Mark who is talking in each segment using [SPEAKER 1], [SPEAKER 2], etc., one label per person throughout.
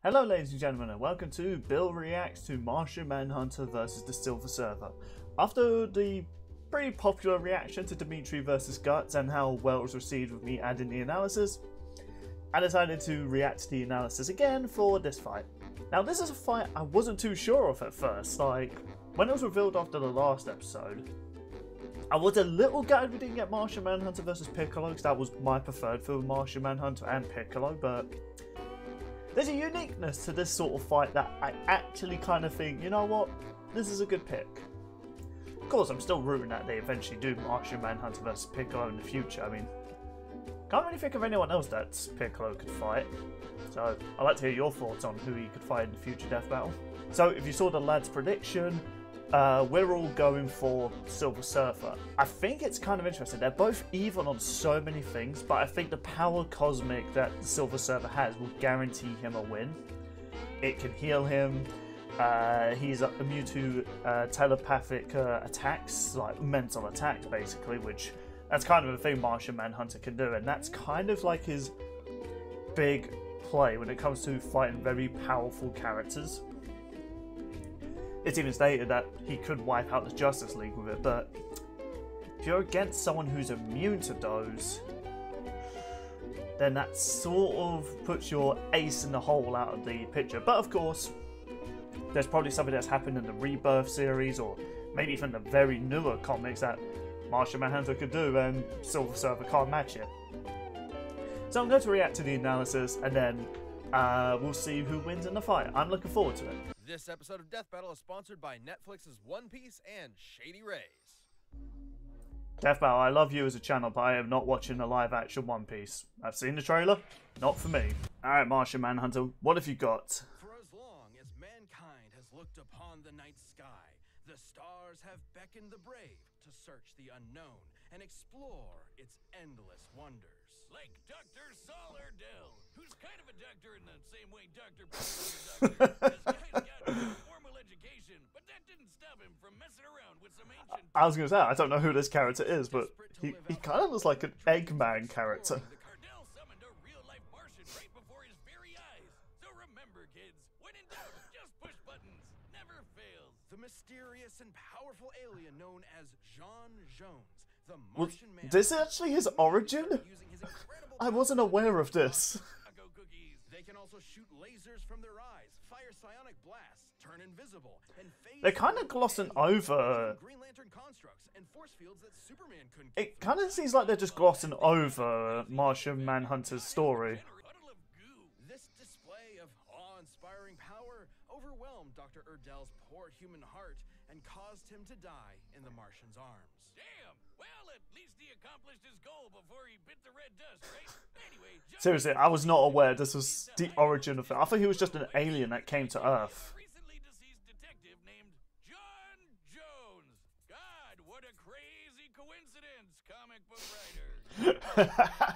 [SPEAKER 1] Hello ladies and gentlemen and welcome to Bill Reacts to Martian Manhunter vs the Silver Surfer. After the pretty popular reaction to Dimitri vs Guts and how well it was received with me adding the analysis, I decided to react to the analysis again for this fight. Now this is a fight I wasn't too sure of at first, like when it was revealed after the last episode. I was a little gutted we didn't get Martian Manhunter vs Piccolo because that was my preferred for Martian Manhunter and Piccolo, but there's a uniqueness to this sort of fight that I actually kind of think, you know what, this is a good pick. Of course, I'm still rooting that they eventually do Martian Manhunter vs Piccolo in the future. I mean, can't really think of anyone else that Piccolo could fight. So, I'd like to hear your thoughts on who he could fight in the future death battle. So, if you saw the lad's prediction, we're all going for Silver Surfer. I think it's kind of interesting. They're both even on so many things, but I think the power cosmic that the Silver Surfer has will guarantee him a win. It can heal him. He's immune to telepathic attacks, like mental attacks basically, which that's kind of a thing Martian Manhunter can do, and that's kind of like his big play when it comes to fighting very powerful characters. It's even stated that he could wipe out the Justice League with it, but if you're against someone who's immune to those, then that sort of puts your ace in the hole out of the picture. But of course, there's probably something that's happened in the Rebirth series, or maybe even the very newer comics that Martian Manhunter could do, and Silver Surfer can't match it. So I'm going to react to the analysis, and then we'll see who wins in the fight. I'm looking forward to it.
[SPEAKER 2] This episode of Death Battle is sponsored by Netflix's One Piece and Shady Rays.
[SPEAKER 1] Death Battle, I love you as a channel, but I am not watching the live action One Piece. I've seen the trailer, not for me. Alright, Martian Manhunter, what have you got?
[SPEAKER 2] For as long as mankind has looked upon the night sky, the stars have beckoned the brave to search the unknown and explore its endless wonders.
[SPEAKER 3] Like Dr. Solerdell, who's kind of a doctor in the same way Dr. Pepper's a doctor. This guy's got a formal education, but that didn't stop him from messing around with some ancient...
[SPEAKER 1] I was going to say, I don't know who this character is, but he kind of looks like an Eggman character.
[SPEAKER 3] The Cardell summoned a real-life Martian right before his very eyes. So remember, kids, when in doubt, just push buttons. Never fails.
[SPEAKER 2] The mysterious and powerful alien known as John Jones, the Martian Man.
[SPEAKER 1] This is actually his origin? I wasn't aware of this.
[SPEAKER 2] They can also shoot lasers from their eyes, fire psionic blasts, turn invisible, and phase.
[SPEAKER 1] They're kind of glossing over.
[SPEAKER 2] Green Lantern constructs and force fields that Superman couldn't.
[SPEAKER 1] It kind of seems like they're just glossing over Martian Manhunter's story.
[SPEAKER 2] This display of awe-inspiring power overwhelmed Dr. Erdell's poor human heart and caused him to die in the Martian's arms.
[SPEAKER 3] Damn! Well, at least he accomplished his goal before he bit the red dust, right? Anyway,
[SPEAKER 1] Seriously, I was not aware this was the origin of it. I thought he was just an alien that came to Earth.
[SPEAKER 3] Recently deceased detective named John Jones. God, what a crazy coincidence, comic book writer.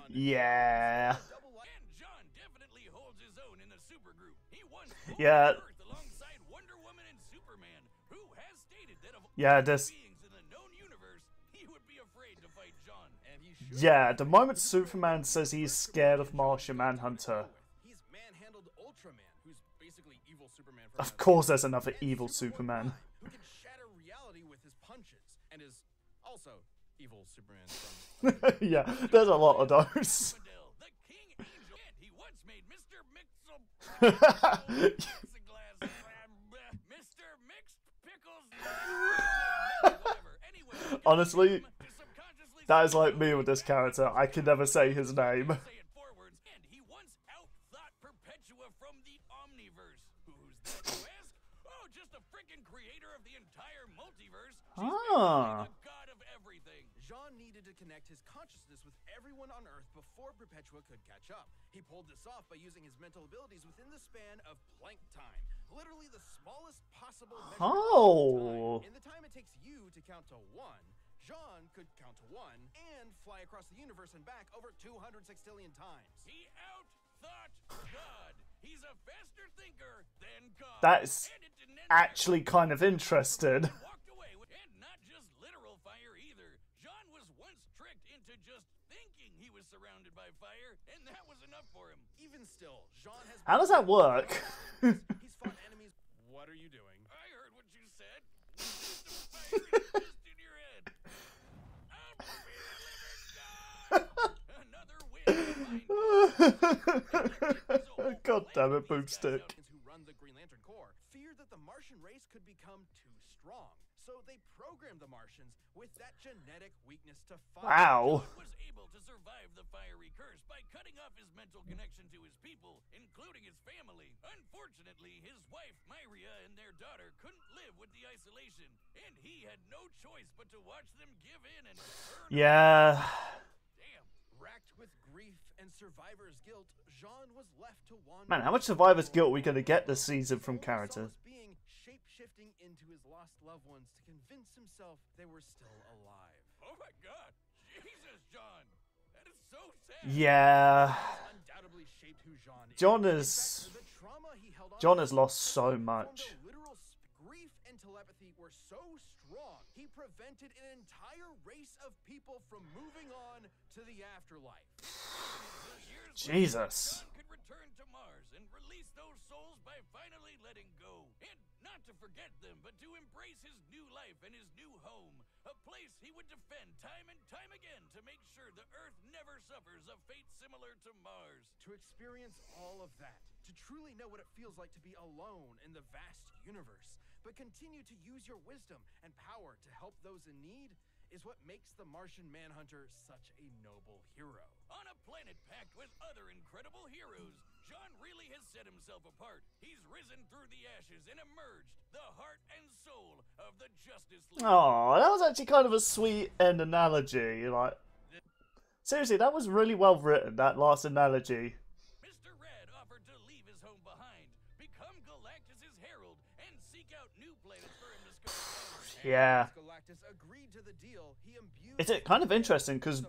[SPEAKER 1] Yeah.
[SPEAKER 3] And John definitely holds his own in the supergroup. He won
[SPEAKER 1] Yeah.
[SPEAKER 3] Earth alongside Wonder Woman and Superman, who has stated that of
[SPEAKER 1] Yeah,
[SPEAKER 3] all
[SPEAKER 1] this.
[SPEAKER 3] beings in the known universe, he would be afraid to fight John. And he
[SPEAKER 1] Yeah, the moment Superman says he's scared of Martian Manhunter,
[SPEAKER 2] He's manhandled Ultraman, who's basically evil Superman.
[SPEAKER 1] of course there's another evil Superman.
[SPEAKER 2] Who can shatter reality with his punches, and is also evil Superman from...
[SPEAKER 1] Yeah, there's a lot of those.
[SPEAKER 3] the King Angel, and he once made Mr. Mixel Mr. Mixed Pickles. Whatever. Anyway,
[SPEAKER 1] Honestly, that is like me with this character. I can never say his name.
[SPEAKER 3] say it forwards, and he once outthought Perpetua from the Omniverse. Who's that, you ask? Oh, just a freaking creator of the entire multiverse. She's
[SPEAKER 1] Ah.
[SPEAKER 3] basically the god of everything.
[SPEAKER 2] Jean needed to connect his consciousness with everyone on Earth before Perpetua could catch up. He pulled this off by using his mental abilities within the span of Planck time. Literally the smallest possible measurement
[SPEAKER 1] Oh.
[SPEAKER 2] of time. In the time it takes you to count to 1, Jean could count to 1 and fly across the universe and back over 200 sextillion times.
[SPEAKER 3] He outthought God. He's a faster thinker than God.
[SPEAKER 1] That's
[SPEAKER 3] And it didn't end
[SPEAKER 1] actually kind of interesting.
[SPEAKER 3] there. Walked away with, and not just literal fire either. John was once tricked into just thinking he was surrounded by fire, and that was enough for him.
[SPEAKER 2] Even still, Jean has
[SPEAKER 1] How does that work?
[SPEAKER 2] He's fought enemies. What are you doing?
[SPEAKER 3] I heard what you said. The fire exist in your head. I'll be living God. Another win.
[SPEAKER 1] God damn it, Boomstick.
[SPEAKER 2] Who run the Green Lantern Corps feared that the Martian race could become too strong, so they programmed the Martians with that genetic weakness to fire.
[SPEAKER 1] Wow.
[SPEAKER 3] John was able to survive the fiery curse by cutting off his mental connection to his people, including his family. Unfortunately, his wife, Myria, and their daughter couldn't live with the isolation, and he had no choice but to watch them give in and burn.
[SPEAKER 1] Yeah.
[SPEAKER 3] Damn.
[SPEAKER 2] Racked with grief and survivor's guilt, Jean was left to wander.
[SPEAKER 1] Man, how much survivor's guilt are we going to get this season from characters?
[SPEAKER 2] Being shape-shifting into his lost loved ones to convince himself they were still alive.
[SPEAKER 3] Oh my God. Jesus, John. That is so sad.
[SPEAKER 1] Yeah.
[SPEAKER 2] Undoubtedly shaped who Jean is.
[SPEAKER 1] John
[SPEAKER 2] In
[SPEAKER 1] is...
[SPEAKER 2] fact, the trauma he held on
[SPEAKER 1] John
[SPEAKER 2] to
[SPEAKER 1] has lost so
[SPEAKER 2] from
[SPEAKER 1] much.
[SPEAKER 2] the literal grief and telepathy were so strong, he prevented an entire race of people from moving on to the afterlife.
[SPEAKER 1] Jesus.
[SPEAKER 3] John could return to Mars and release those souls by finally letting go. And not to forget them, but to embrace his new life and his new home. A place he would defend time and time again to make sure the Earth never suffers a fate similar to Mars.
[SPEAKER 2] To experience all of that, to truly know what it feels like to be alone in the vast universe, but continue to use your wisdom and power to help those in need, is what makes the Martian Manhunter such a noble hero.
[SPEAKER 3] On a planet packed with other incredible heroes, John really has set himself apart. He's risen through the ashes and emerged, the heart and soul of the Justice League.
[SPEAKER 1] Oh, that was actually kind of a sweet end analogy. Like, seriously, that was really well written, that last analogy.
[SPEAKER 3] Mr. Red offered to leave his home behind, become Galactus's herald, and seek out new planets for him to scout.
[SPEAKER 1] Yeah.
[SPEAKER 2] As Galactus agreed to the deal, he imbued
[SPEAKER 1] It's kind of interesting because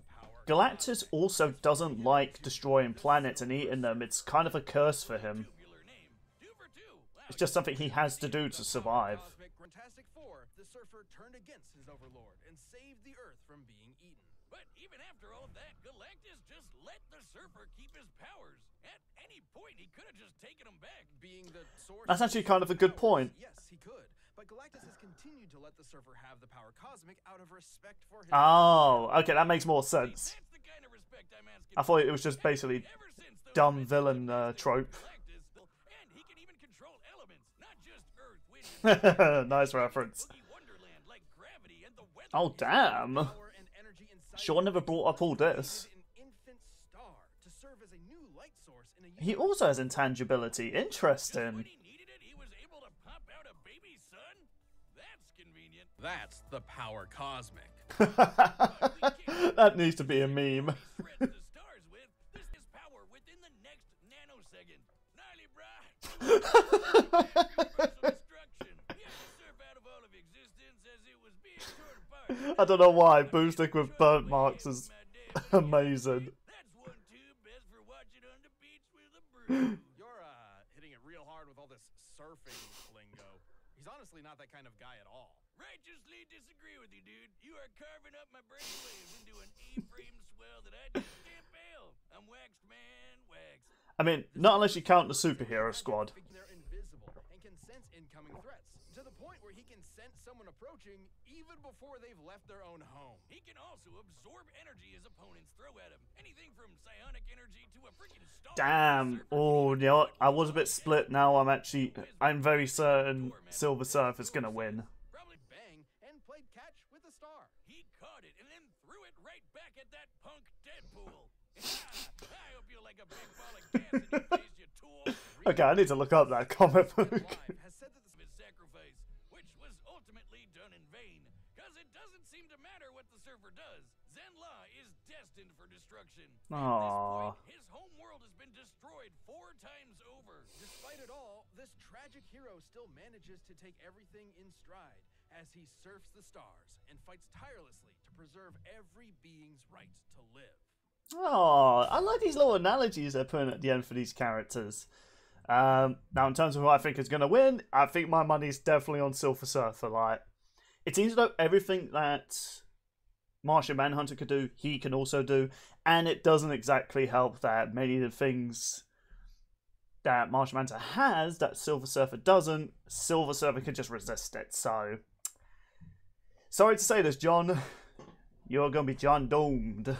[SPEAKER 1] Galactus also doesn't like destroying planets and eating them. It's kind of a curse for him.
[SPEAKER 3] Tubular name. 2 for 2. Wow,
[SPEAKER 1] It's just something he has to do to survive.
[SPEAKER 2] Fantastic Four, the Surfer turned against his overlord and saved the Earth from being eaten.
[SPEAKER 3] But even after all that, Galactus just let the Surfer keep his powers. At any point, he could have just taken them back.
[SPEAKER 2] Being the source
[SPEAKER 1] That's actually kind of a good point.
[SPEAKER 2] Yes, he could. But Galactus has continued to let the Surfer have the power cosmic out of respect for his...
[SPEAKER 1] Oh, okay, that makes more sense.
[SPEAKER 3] That's the kind of respect I'm asking.
[SPEAKER 1] I thought it was just basically
[SPEAKER 3] Ever since those
[SPEAKER 1] dumb
[SPEAKER 3] events
[SPEAKER 1] villain
[SPEAKER 3] took place
[SPEAKER 1] trope.
[SPEAKER 3] with Galactus, and he can even control elements, not just Earth, wind, and
[SPEAKER 1] Nice reference.
[SPEAKER 3] boogie wonderland like gravity and the weather.
[SPEAKER 1] Oh, damn.
[SPEAKER 2] power and energy inside
[SPEAKER 1] Sean never brought up all this.
[SPEAKER 2] an infant star to serve as a new light source in a
[SPEAKER 1] He also has intangibility.
[SPEAKER 3] When
[SPEAKER 1] Interesting.
[SPEAKER 3] he needed it, he was able to pop out a baby son? That's convenient.
[SPEAKER 2] That's the power cosmic.
[SPEAKER 1] That needs to be a meme.
[SPEAKER 3] Shreds the stars with. This is power within the next nanosecond. Gnarly, brah. Universal destruction. He had to surf out of all of existence as it was being torn apart.
[SPEAKER 1] I don't know why. Boomstick with burnt marks is amazing.
[SPEAKER 3] That's one too best for watching on the beach with a brew.
[SPEAKER 2] You're hitting it real hard with all this surfing lingo. He's honestly not that kind of guy at all.
[SPEAKER 3] Righteously disagree with you, dude. You are carving up my brainwaves into an E-frame swell that I just can't bail. I'm waxed, man, waxed.
[SPEAKER 1] I mean, not unless you count the superhero squad.
[SPEAKER 2] They're invisible and can sense incoming threats to the point where he can sense someone approaching even before they've left their own home.
[SPEAKER 3] He can also absorb energy his opponents throw at him. Anything from psionic energy to a freaking star.
[SPEAKER 1] Damn. Oh, you know what? I was a bit split now. I'm very certain Silver Surfer's gonna win.
[SPEAKER 3] Probably
[SPEAKER 2] Bang and played catch with the star.
[SPEAKER 3] he caught it and then threw it right back at that punk Deadpool. I hope you like a big ball of gas in your face, you tool.
[SPEAKER 1] Okay, I need to look up that comic book.
[SPEAKER 2] Live has said that
[SPEAKER 3] His sacrifice, which was ultimately done in vain, because it doesn't seem to matter what the Surfer does. Zenla is destined for destruction. At this
[SPEAKER 1] Aww.
[SPEAKER 3] point, his home world has been destroyed 4 times over.
[SPEAKER 2] despite it all, this tragic hero still manages to take everything in stride as he surfs the stars and fights tirelessly to preserve every being's right to live.
[SPEAKER 1] Oh, I like these little analogies they're putting at the end for these characters. Now, in terms of who I think is going to win, I think my money's definitely on Silver Surfer. Like, it seems like everything that Martian Manhunter could do, he can also do, and it doesn't exactly help that many of the things that Martian Manhunter has that Silver Surfer doesn't, Silver Surfer can just resist it. So, sorry to say this, John. You're going to be John doomed.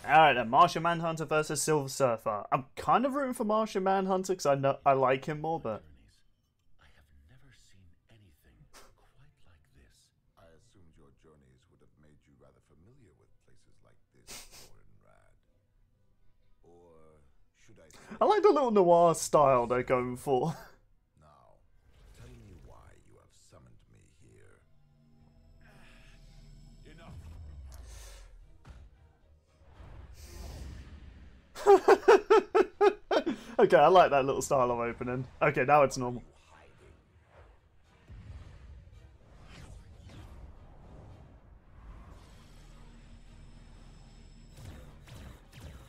[SPEAKER 1] Alright then, Martian Manhunter versus Silver Surfer. I'm kind of rooting for Martian Manhunter because I like him more, but...
[SPEAKER 4] I have never seen anything quite like this.
[SPEAKER 5] I assumed your journeys would have made you rather familiar with places like this, Thorin Rad. Or should I say...
[SPEAKER 1] I like the little noir style they're going for.
[SPEAKER 5] Now, tell me why you have summoned me here.
[SPEAKER 4] Enough.
[SPEAKER 1] Okay, I like that little style of opening. Okay, now it's normal.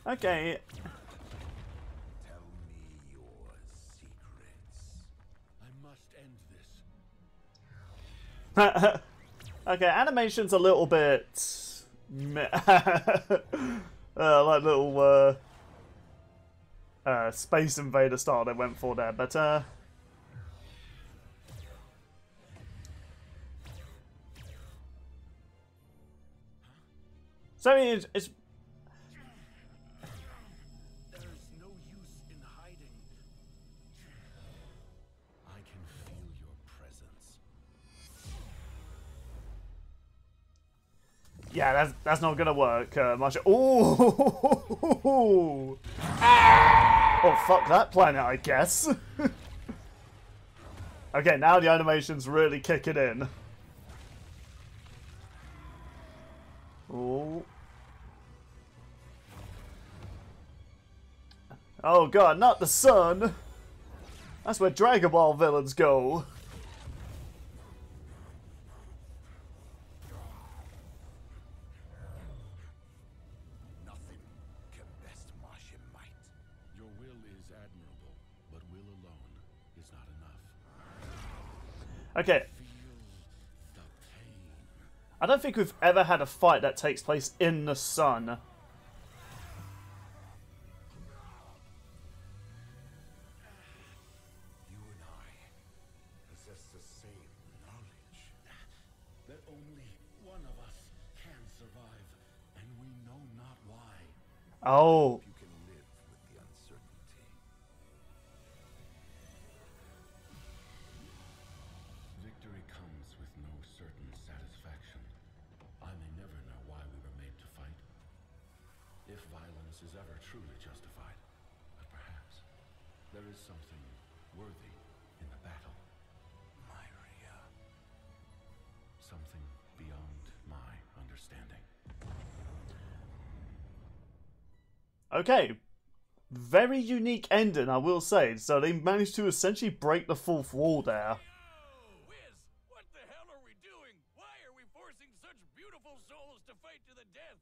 [SPEAKER 1] Okay.
[SPEAKER 5] Tell me your secrets.
[SPEAKER 4] I must end this.
[SPEAKER 1] Okay, animation's a little bit... meh. Like little Space Invader style they went for there, but so it's
[SPEAKER 4] There's no use in hiding. I can feel your presence.
[SPEAKER 1] yeah, that's not gonna work, Martian. Ooh! Oh, fuck that planet, I guess. Okay, now the animation's really kicking in. Ooh. Oh god, not the sun! That's where Dragon Ball villains go.
[SPEAKER 5] Nothing can best Martian might.
[SPEAKER 4] Your will is admirable, but will alone is not enough.
[SPEAKER 1] Okay,
[SPEAKER 4] Feel the pain.
[SPEAKER 1] I don't think we've ever had a fight that takes place in the sun.
[SPEAKER 5] You and I possess the same knowledge.
[SPEAKER 4] That only one of us can survive, and we know not why.
[SPEAKER 1] Oh,
[SPEAKER 5] You can live with the uncertainty.
[SPEAKER 4] Victory comes with no certain satisfaction. I may never know why we were made to fight. If violence is ever truly justified, but perhaps there is something worthy in the battle.
[SPEAKER 5] Myria.
[SPEAKER 4] Something beyond my understanding.
[SPEAKER 1] okay. Very unique ending, I will say. So they managed to essentially break the fourth wall there.
[SPEAKER 3] Yo, Wiz, what the hell are we doing? Why are we forcing such beautiful souls to fight to the death?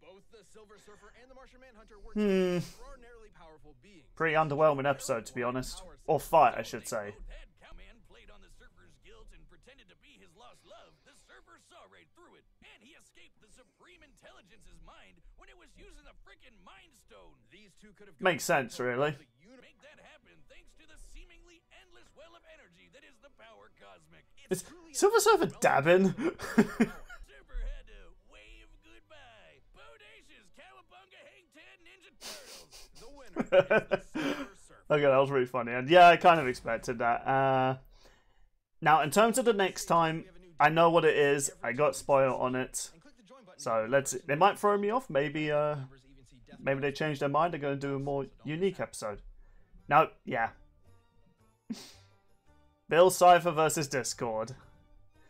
[SPEAKER 2] Both the Silver Surfer and the Martian Manhunter were two extraordinarily powerful beings.
[SPEAKER 1] Pretty underwhelming episode, to be honest. Or fight, I should say.
[SPEAKER 3] Both had Cowman played on the Surfer's guilt and pretended to be his lost love. The Surfer saw right through it, and he escaped the Supreme Intelligence's mind when it was using a frickin' Mind Stone.
[SPEAKER 2] These two could have
[SPEAKER 1] Makes sense, really.
[SPEAKER 3] Make that happen thanks to the seemingly endless well of energy that is the power cosmic.
[SPEAKER 1] Is Silver Surfer dabbing?
[SPEAKER 3] Surfer had to wave goodbye. Bodacious, Cowabunga, Hang Ten, Ninja Turtles.
[SPEAKER 2] The winner is the Silver Surfer.
[SPEAKER 1] Okay, that was really funny. And yeah, I kind of expected that. Now, in terms of the next time, I know what it is. I got spoiled on it.
[SPEAKER 2] And click the join button.
[SPEAKER 1] So let's. They might throw me off. Maybe maybe they changed their mind. They're going to do a more unique episode. No, yeah. Bill Cipher versus Discord.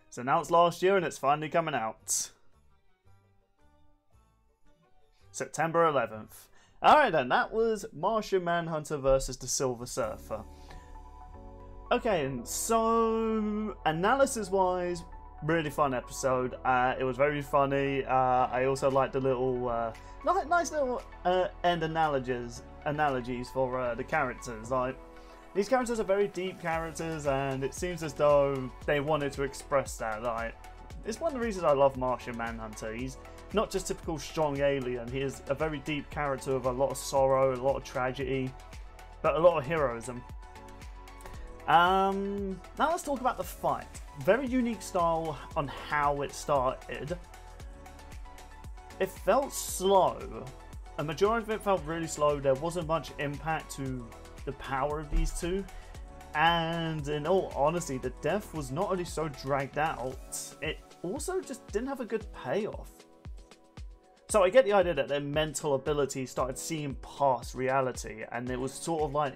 [SPEAKER 1] It's announced last year and it's finally coming out. September 11th. Alright then, that was Martian Manhunter versus the Silver Surfer. Okay, and so analysis-wise, really fun episode. It was very funny. I also liked the little, nice little end analogies for the characters. Like, these characters are very deep characters, and it seems as though they wanted to express that. Like, it's one of the reasons I love Martian Manhunter. He's not just typical strong alien. He is a very deep character with a lot of sorrow, a lot of tragedy. but a lot of heroism. Now let's talk about the fight. Very unique style on how it started. It felt slow. A majority of it felt really slow. There wasn't much impact to the power of these two. And in all honesty, the death was not only so dragged out, it also just didn't have a good payoff. So I get the idea that their mental ability started seeing past reality, and it was sort of like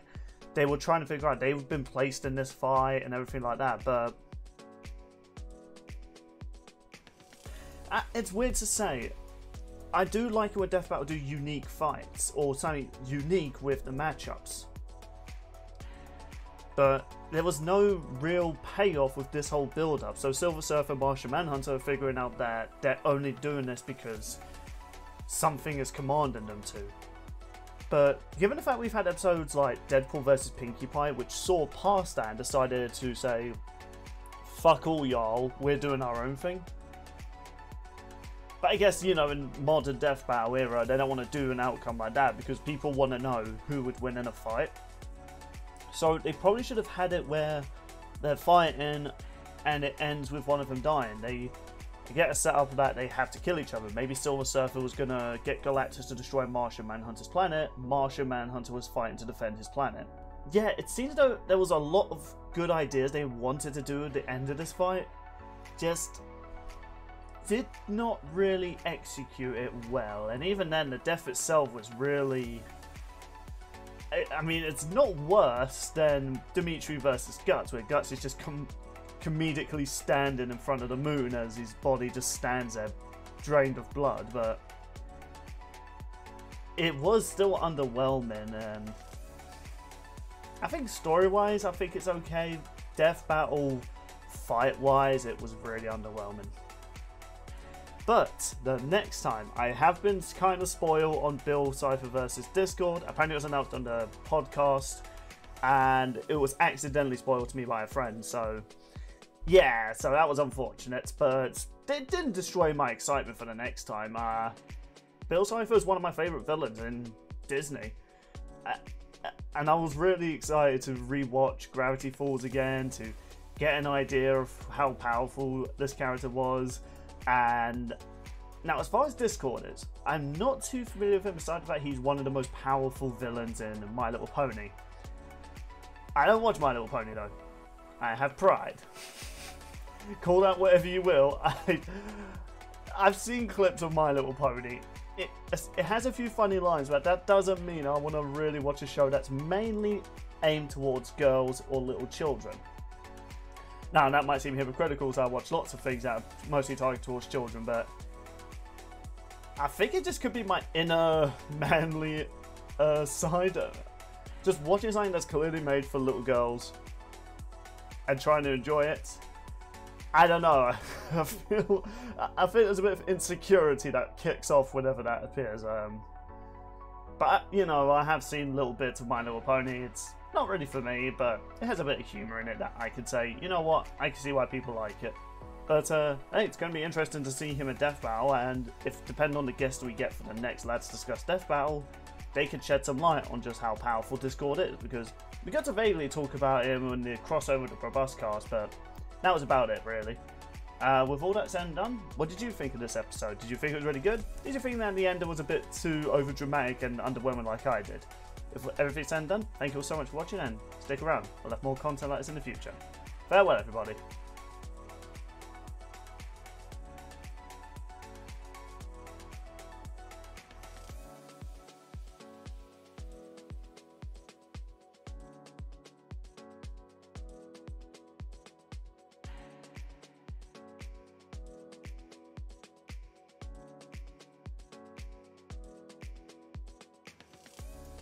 [SPEAKER 1] they were trying to figure out they've been placed in this fight and everything like that, but it's weird to say. I do like it when Death Battle do unique fights, or something unique with the matchups. But there was no real payoff with this whole build-up. So Silver Surfer and Martian Manhunter are figuring out that they're only doing this because something is commanding them to. But given the fact we've had episodes like Deadpool vs Pinkie Pie, which saw past that and decided to say, fuck all y'all, we're doing our own thing. But I guess, you know, in modern Death Battle era, they don't want to do an outcome like that because people want to know who would win in a fight. So they probably should have had it where they're fighting and it ends with one of them dying. They get a setup that they have to kill each other. Maybe Silver Surfer was going to get Galactus to destroy Martian Manhunter's planet. Martian Manhunter was fighting to defend his planet. Yeah, it seems as though there was a lot of good ideas they wanted to do at the end of this fight. Just did not really execute it well. And even then, the death itself was really... I mean, it's not worse than Dimitri versus Guts, where Guts is just comedically standing in front of the moon as his body just stands there, drained of blood, but it was still underwhelming, and I think story-wise, I think it's okay. Death Battle, fight-wise, it was really underwhelming. But the next time, I have been kind of spoiled on Bill Cipher versus Discord. Apparently it was announced on the podcast, and it was accidentally spoiled to me by a friend, so yeah, so that was unfortunate, but it didn't destroy my excitement for the next time. Bill Cipher is one of my favourite villains in Disney, and I was really excited to rewatch Gravity Falls again, to get an idea of how powerful this character was. And now, as far as Discord is, I'm not too familiar with him, aside from the fact he's one of the most powerful villains in My Little Pony. I don't watch My Little Pony though. I have pride. Call that whatever you will. I've seen clips of My Little Pony. It has a few funny lines, but that doesn't mean I want to really watch a show that's mainly aimed towards girls or little children. Now, that might seem hypocritical, so I watch lots of things that are mostly targeted towards children, but I think it just could be my inner manly side. Just watching something that's clearly made for little girls and trying to enjoy it. I don't know. I feel there's a bit of insecurity that kicks off whenever that appears. But, you know, I have seen little bits of My Little Pony. It's not really for me, but it has a bit of humour in it that I could say, you know what, I can see why people like it. But, hey, it's going to be interesting to see him at Death Battle, and if, depending on the guest we get for the next Let's Discuss Death Battle, they could shed some light on just how powerful Discord is, because we got to vaguely talk about him in the crossover with the Probus cast, but that was about it, really. With all that said and done, what did you think of this episode? Did you think it was really good? Did you think that in the end it was a bit too overdramatic and underwhelming like I did? If everything's said and done, thank you all so much for watching, and stick around. I'll have more content like this in the future. Farewell, everybody.